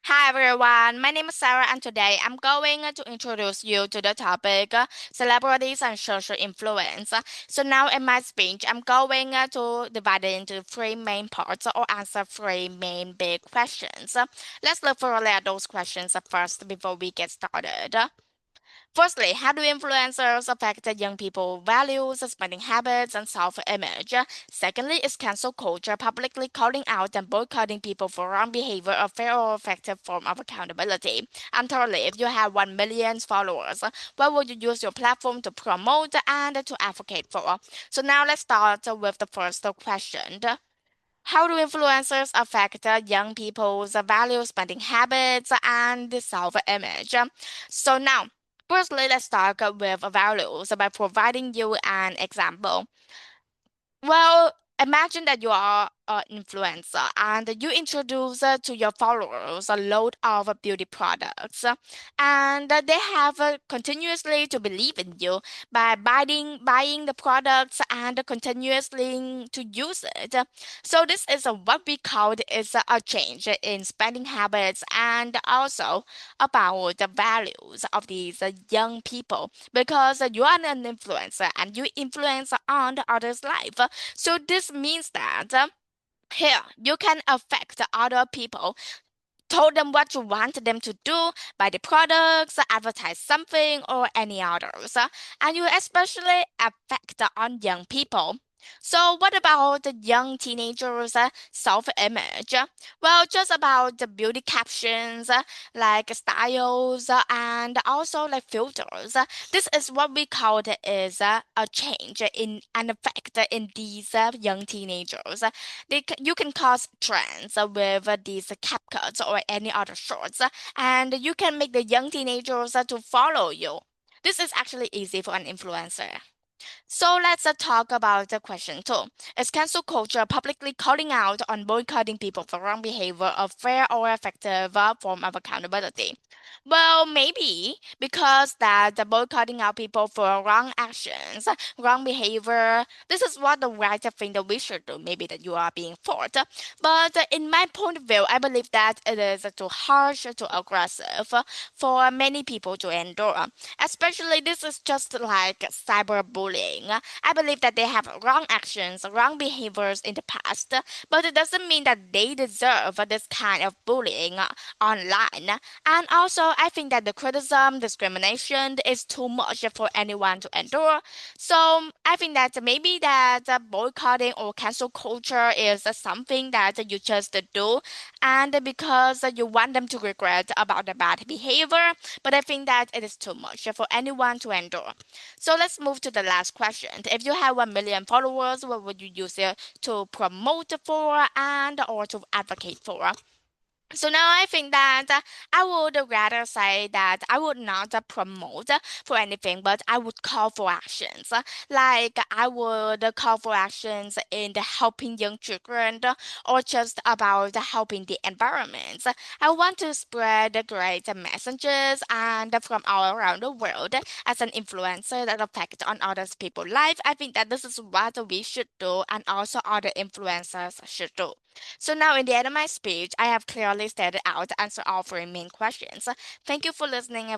Hi everyone, my name is Sarah and today I'm going to introduce you to the topic celebrities and social influence. So now in my speech, I'm going to divide it into three main parts or answer three main big questions. Let's look thoroughly at those questions first before we get started. Firstly, how do influencers affect young people's values, spending habits, and self-image? Secondly, is cancel culture publicly calling out and boycotting people for wrong behavior a fair or effective form of accountability? And thirdly, if you have 1 million followers, what would you use your platform to promote and to advocate for? So now let's start with the first question. How do influencers affect young people's value, spending habits, and self-image? So now, firstly, let's start with values by providing you an example. Well, imagine that you are an influencer and you introduce to your followers a load of beauty products, and they have continuously to believe in you by buying the products and continuously to use it. So this is what we call is a change in spending habits and also about the values of these young people because you are an influencer and you influence on the others' life. So this means that here you can affect other people, told them what you want them to do, buy the products, advertise something, or any others. And you especially affect on young people. So what about the young teenagers' self-image? Well, just about the beauty captions, like styles, and also like filters. This is what we call it is a change in an effect in these young teenagers. You can cause trends with these CapCuts or any other shorts, and you can make the young teenagers to follow you. This is actually easy for an influencer. So let's talk about the question two. Is cancel culture publicly calling out on boycotting people for wrong behavior a fair or effective form of accountability? Well, maybe because that the boycotting out people for wrong actions, wrong behavior, this is what the right thing that we should do. Maybe that you are being forced. But in my point of view, I believe that it is too harsh, too aggressive for many people to endure. Especially this is just like cyberbullying. I believe that they have wrong actions, wrong behaviors in the past, but it doesn't mean that they deserve this kind of bullying online. And also, I think that the criticism, discrimination is too much for anyone to endure. So I think that maybe that boycotting or cancel culture is something that you just do, and because you want them to regret about the bad behavior, but I think that it is too much for anyone to endure. So let's move to the last question. If you have 1 million followers, what would you use it to promote for and or to advocate for? So now I think that I would rather say that I would not promote for anything, but I would call for actions. Like I would call for actions in the helping young children or just about helping the environment. I want to spread great messages and from all around the world as an influencer that affect on others people's life. I think that this is what we should do and also other influencers should do. So now in the end of my speech, I have clearly stated out to answer all three main questions. Thank you for listening.